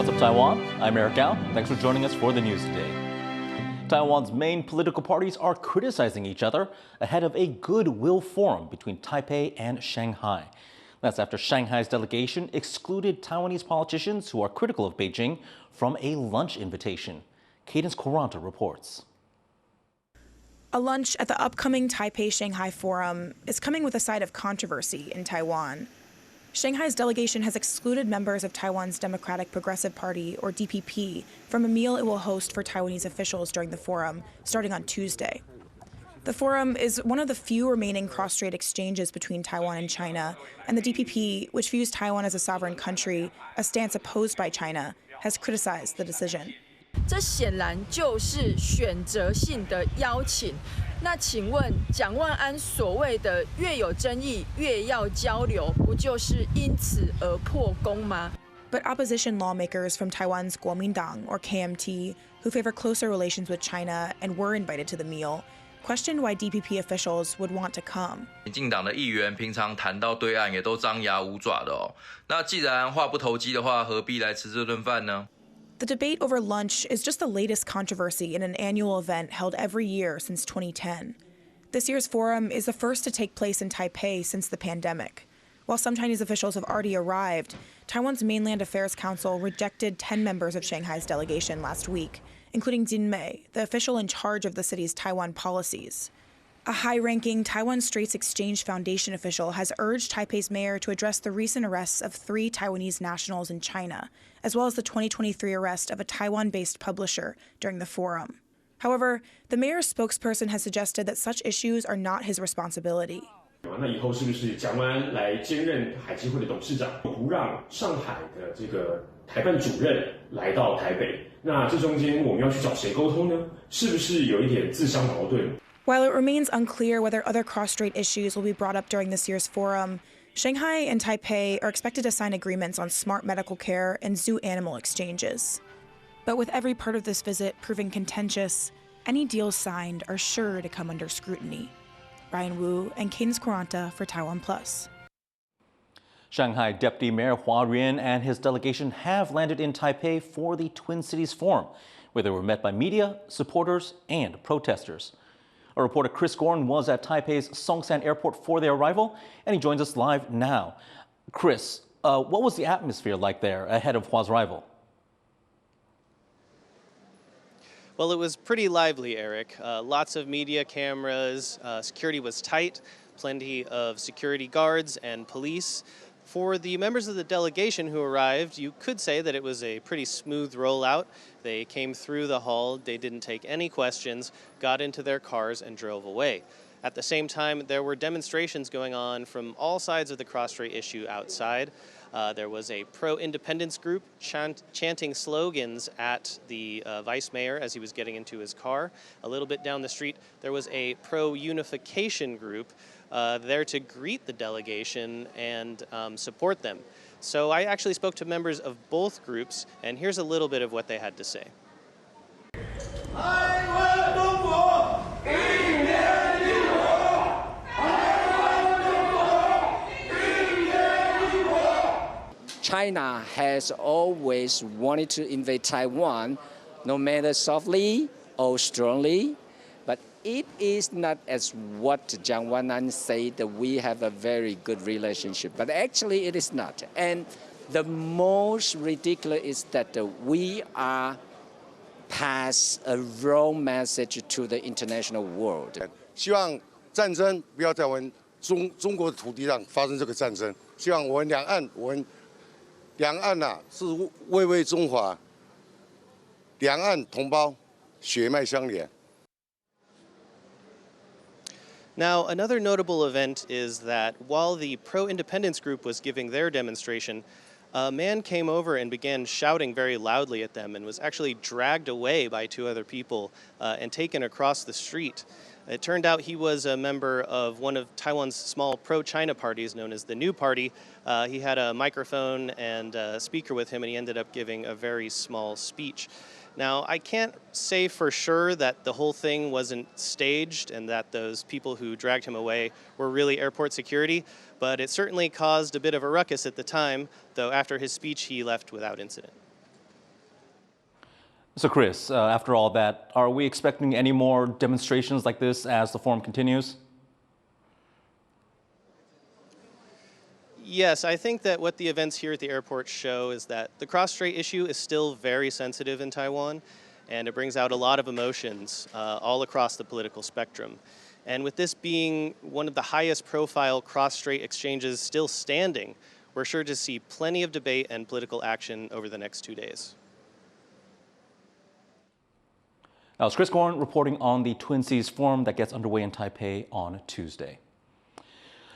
What's up, Taiwan? I'm Eric Gao. Thanks for joining us for the news today. Taiwan's main political parties are criticizing each other ahead of a goodwill forum between Taipei and Shanghai. That's after Shanghai's delegation excluded Taiwanese politicians who are critical of Beijing from a lunch invitation. Cadence Coranta reports. A lunch at the upcoming Taipei-Shanghai Forum is coming with a side of controversy in Taiwan. Shanghai's delegation has excluded members of Taiwan's Democratic Progressive Party, or DPP, from a meal it will host for Taiwanese officials during the forum, starting on Tuesday. The forum is one of the few remaining cross-strait exchanges between Taiwan and China, and the DPP, which views Taiwan as a sovereign country, a stance opposed by China, has criticized the decision. 这显然就是选择性的邀请。那请问蒋万安所谓的越有争议越要交流，不就是因此而破功吗？ But opposition lawmakers from Taiwan's Kuomintang, or KMT, who favor closer relations with China and were invited to the meal, questioned why DPP officials would want to come. 民进党的议员平常谈到对岸也都张牙舞爪的哦。那既然话不投机的话，何必来吃这顿饭呢？ The debate over lunch is just the latest controversy in an annual event held every year since 2010. This year's forum is the first to take place in Taipei since the pandemic. While some Chinese officials have already arrived, Taiwan's Mainland Affairs Council rejected 10 members of Shanghai's delegation last week, including Jin Mei, the official in charge of the city's Taiwan policies. A high-ranking Taiwan Straits Exchange Foundation official has urged Taipei's mayor to address the recent arrests of 3 Taiwanese nationals in China, as well as the 2023 arrest of a Taiwan-based publisher during the forum. However, the mayor's spokesperson has suggested that such issues are not his responsibility. 那以后是不是蒋万安来兼任海基会的董事长，不让上海的这个台办主任来到台北？那这中间我们要去找谁沟通呢？是不是有一点自相矛盾？ While it remains unclear whether other cross-strait issues will be brought up during this year's forum, Shanghai and Taipei are expected to sign agreements on smart medical care and zoo animal exchanges. But with every part of this visit proving contentious, any deals signed are sure to come under scrutiny. Ryan Wu and Cadence Coranta for TaiwanPlus. Shanghai Deputy Mayor Hua Ruan and his delegation have landed in Taipei for the Twin Cities Forum, where they were met by media, supporters, and protesters. Our reporter Chris Gorn was at Taipei's Songshan Airport for their arrival, and he joins us live now. Chris, what was the atmosphere like there ahead of Hua's arrival? Well, it was pretty lively, Eric. Lots of media cameras, security was tight, plenty of security guards and police. For the members of the delegation who arrived, you could say that it was a pretty smooth rollout. They came through the hall, they didn't take any questions, got into their cars and drove away. At the same time, there were demonstrations going on from all sides of the cross-strait issue outside. There was a pro-independence group chanting slogans at the vice mayor as he was getting into his car. A little bit down the street, there was a pro-unification group there to greet the delegation and support them. So I actually spoke to members of both groups, and here's a little bit of what they had to say. China has always wanted to invade Taiwan, no matter softly or strongly. But it is not as what Jiang Wan'an said that we have a very good relationship. But actually it is not. And the most ridiculous is that we are pass a wrong message to the international world. 希望战争不要在我们中国的土地上发生这个战争。希望我们两岸呐是为中华，两岸同胞血脉相连。 Now, another notable event is that while the pro-independence group was giving their demonstration, a man came over and began shouting very loudly at them and was actually dragged away by 2 other people and taken across the street. It turned out he was a member of one of Taiwan's small pro-China parties known as the New Party. He had a microphone and a speaker with him, and he ended up giving a very small speech. Now, I can't say for sure that the whole thing wasn't staged and that those people who dragged him away were really airport security, but it certainly caused a bit of a ruckus at the time, though after his speech he left without incident. So Chris, after all that, are we expecting any more demonstrations like this as the forum continues? Yes, I think that what the events here at the airport show is that the cross-strait issue is still very sensitive in Taiwan, and it brings out a lot of emotions all across the political spectrum. And with this being one of the highest profile cross-strait exchanges still standing, we're sure to see plenty of debate and political action over the next 2 days. Now, it's Chris Gorn reporting on the Twin Cities Forum that gets underway in Taipei on Tuesday.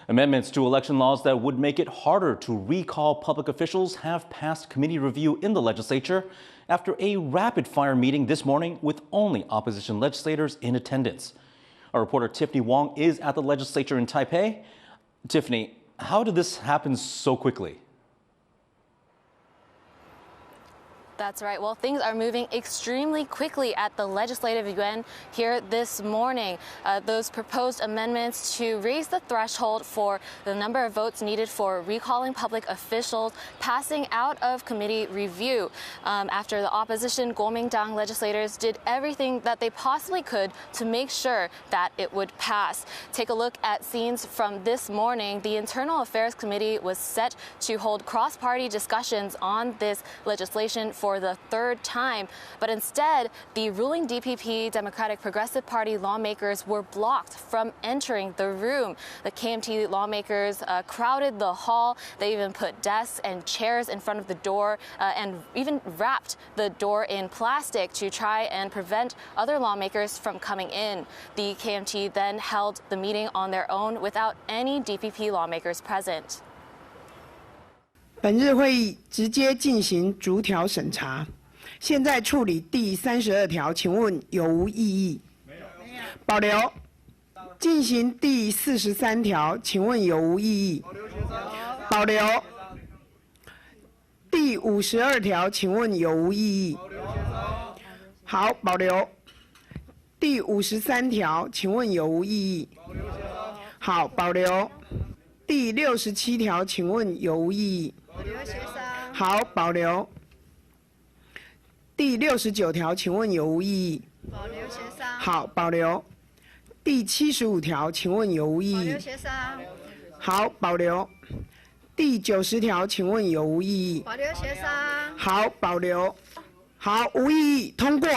Amendments to election laws that would make it harder to recall public officials have passed committee review in the legislature after a rapid-fire meeting this morning with only opposition legislators in attendance. Our reporter Tiffany Wong is at the legislature in Taipei. Tiffany, how did this happen so quickly? That's right. Well, things are moving extremely quickly at the Legislative Yuan here this morning. Those proposed amendments to raise the threshold for the number of votes needed for recalling public officials passing out of committee review after the opposition Kuomintang legislators did everything that they possibly could to make sure that it would pass. Take a look at scenes from this morning. The Internal Affairs Committee was set to hold cross-party discussions on this legislation for the third time, but instead the ruling DPP Democratic Progressive Party lawmakers were blocked from entering the room. The KMT lawmakers crowded the hall. They even put desks and chairs in front of the door and even wrapped the door in plastic to try and prevent other lawmakers from coming in. The KMT then held the meeting on their own without any DPP lawmakers present. 本日会议直接进行逐条审查。现在处理第32条，请问有无异议？没有。保留。进行第43条，请问有无异议？保留。第52条，请问有无异议？好，保留。第53条，请问有无异议？好，保留。第67条，请问有无异议？ 好，保留。第69条，请问有无异议？保留协商。好，保留。第75条，请问有无异议？保留协商。好，保留。第90条，请问有无异议？保留协商。好，保留。好，无异议，通过。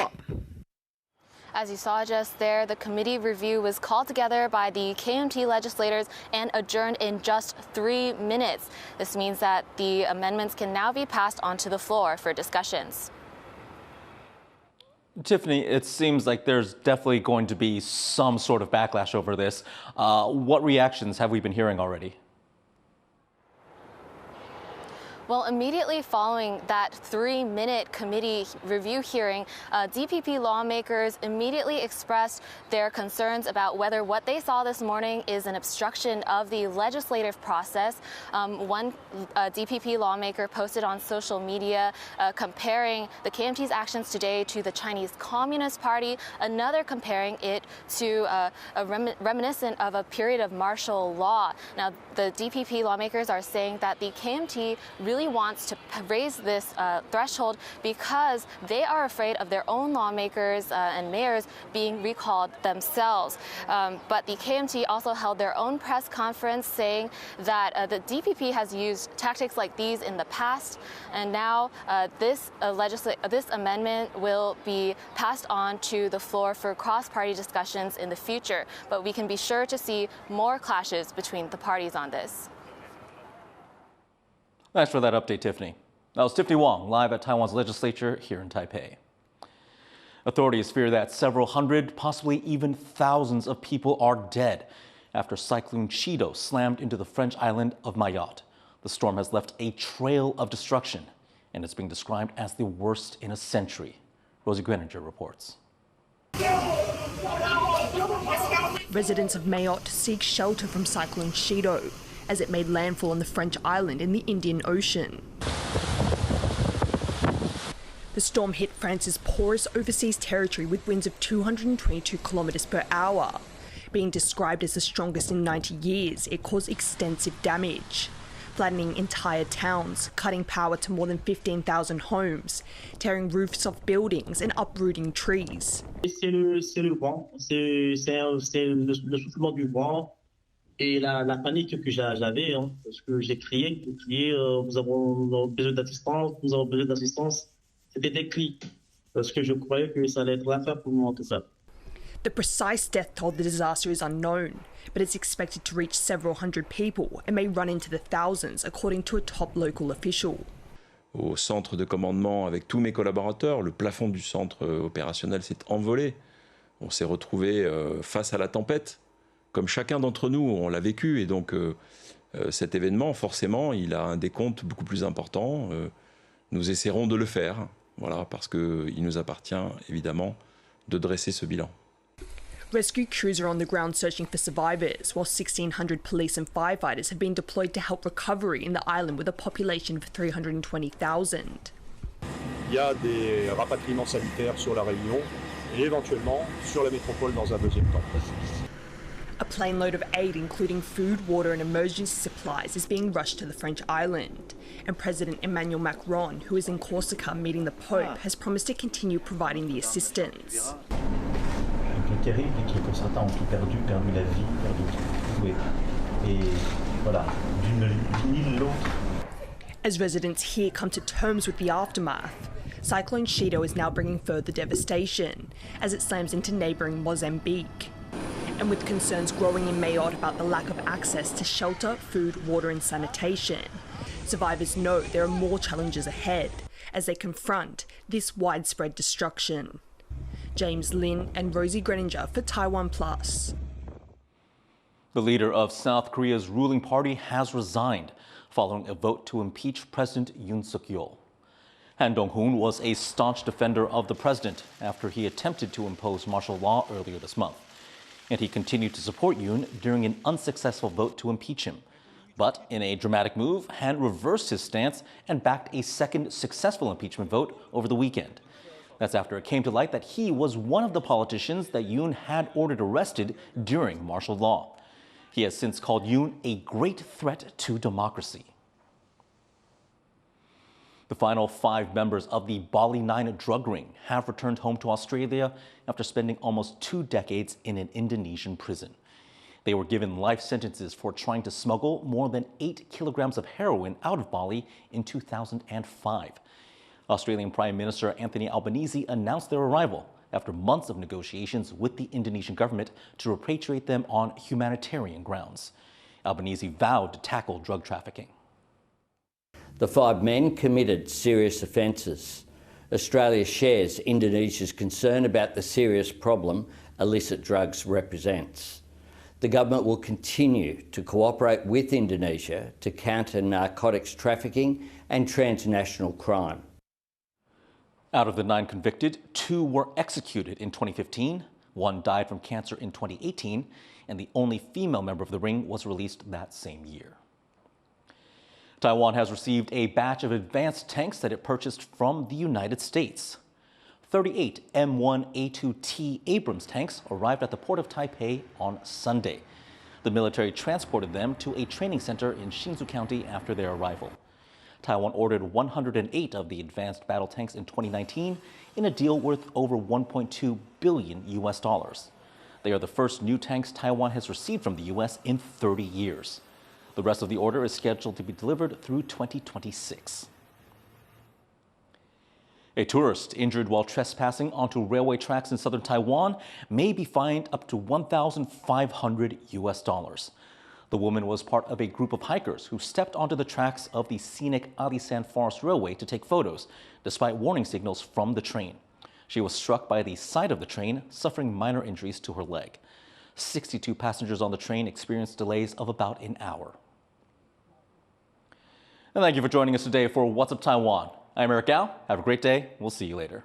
As you saw just there, the committee review was called together by the KMT legislators and adjourned in just 3 minutes. This means that the amendments can now be passed onto the floor for discussions. Tiffany, it seems like there's definitely going to be some sort of backlash over this. What reactions have we been hearing already? Well, immediately following that 3-minute committee review hearing, DPP lawmakers immediately expressed their concerns about whether what they saw this morning is an obstruction of the legislative process. One DPP lawmaker posted on social media comparing the KMT's actions today to the Chinese Communist Party, another comparing it to reminiscent of a period of martial law. Now, the DPP lawmakers are saying that the KMT really wants to raise this threshold because they are afraid of their own lawmakers and mayors being recalled themselves. But the KMT also held their own press conference saying that the DPP has used tactics like these in the past, and now this amendment will be passed on to the floor for cross-party discussions in the future. But we can be sure to see more clashes between the parties on this. Thanks for that update, Tiffany. That was Tiffany Wong, live at Taiwan's legislature here in Taipei. Authorities fear that several hundred, possibly even thousands of people are dead after Cyclone Chido slammed into the French island of Mayotte. The storm has left a trail of destruction, and it's being described as the worst in a century. Rosie Gwininger reports. Residents of Mayotte seek shelter from Cyclone Chido as it made landfall on the French island in the Indian Ocean. The storm hit France's porous overseas territory with winds of 222 kilometres per hour. Being described as the strongest in 90 years, it caused extensive damage. flattening entire towns, cutting power to more than 15,000 homes, tearing roofs off buildings and uprooting trees. C'est le vent, c'est le soufflement du vent et la panique que j'avais, hein, parce que j'ai crié, nous avons besoin d'assistance, C'était des cris, parce que je croyais que ça allait être la fin pour moi, tout ça. The precise death toll of the disaster is unknown, but it's expected to reach several hundred people and may run into the thousands, according to a top local official. Au centre de commandement avec tous mes collaborateurs, le plafond du centre opérationnel s'est envolé. On s'est retrouvé face à la tempête, comme chacun d'entre nous, on l'a vécu. Et donc cet événement, forcément, il a un décompte beaucoup plus important. Nous essaierons de le faire, voilà, parce qu'il nous appartient, évidemment, de dresser ce bilan. Rescue crews are on the ground searching for survivors, while 1,600 police and firefighters have been deployed to help recovery in the island with a population of 320,000. Il y a des rapatriements sanitaires sur la Réunion et éventuellement sur la métropole dans un deuxième temps. A plane load of aid, including food, water and emergency supplies, is being rushed to the French island. And President Emmanuel Macron, who is in Corsica meeting the Pope, has promised to continue providing the assistance. Terrible et que certains ont tout perdu la vie, perdu tout. Et voilà, d'une île l'autre. As residents here come to terms with the aftermath, Cyclone Chido is now bringing further devastation as it slams into neighbouring Mozambique. And with concerns growing in Mayotte about the lack of access to shelter, food, water and sanitation, survivors know there are more challenges ahead as they confront this widespread destruction. James Lin and Rosie Greninger for TaiwanPlus. The leader of South Korea's ruling party has resigned following a vote to impeach President Yoon Suk-yeol. Han Dong-hoon was a staunch defender of the president after he attempted to impose martial law earlier this month. And he continued to support Yoon during an unsuccessful vote to impeach him. But in a dramatic move, Han reversed his stance and backed a second successful impeachment vote over the weekend. That's after it came to light that he was one of the politicians that Yoon had ordered arrested during martial law. He has since called Yoon a great threat to democracy. The final 5 members of the Bali 9 drug ring have returned home to Australia after spending almost 2 decades in an Indonesian prison. They were given life sentences for trying to smuggle more than 8 kilograms of heroin out of Bali in 2005. Australian Prime Minister Anthony Albanese announced their arrival after months of negotiations with the Indonesian government to repatriate them on humanitarian grounds. Albanese vowed to tackle drug trafficking. The 5 men committed serious offences. Australia shares Indonesia's concern about the serious problem illicit drugs represents. The government will continue to cooperate with Indonesia to counter narcotics trafficking and transnational crime. Out of the 9 convicted, 2 were executed in 2015, 1 died from cancer in 2018, and the only female member of the ring was released that same year. Taiwan has received a batch of advanced tanks that it purchased from the United States. 38 M1A2T Abrams tanks arrived at the port of Taipei on Sunday. The military transported them to a training center in Hsinchu County after their arrival. Taiwan ordered 108 of the advanced battle tanks in 2019 in a deal worth over $1.2 billion. They are the first new tanks Taiwan has received from the U.S. in 30 years. The rest of the order is scheduled to be delivered through 2026. A tourist injured while trespassing onto railway tracks in southern Taiwan may be fined up to $1,500. The woman was part of a group of hikers who stepped onto the tracks of the scenic Alishan Forest Railway to take photos, despite warning signals from the train. She was struck by the side of the train, suffering minor injuries to her leg. 62 passengers on the train experienced delays of about an hour. And thank you for joining us today for What's Up Taiwan. I'm Eric Gao. Have a great day. We'll see you later.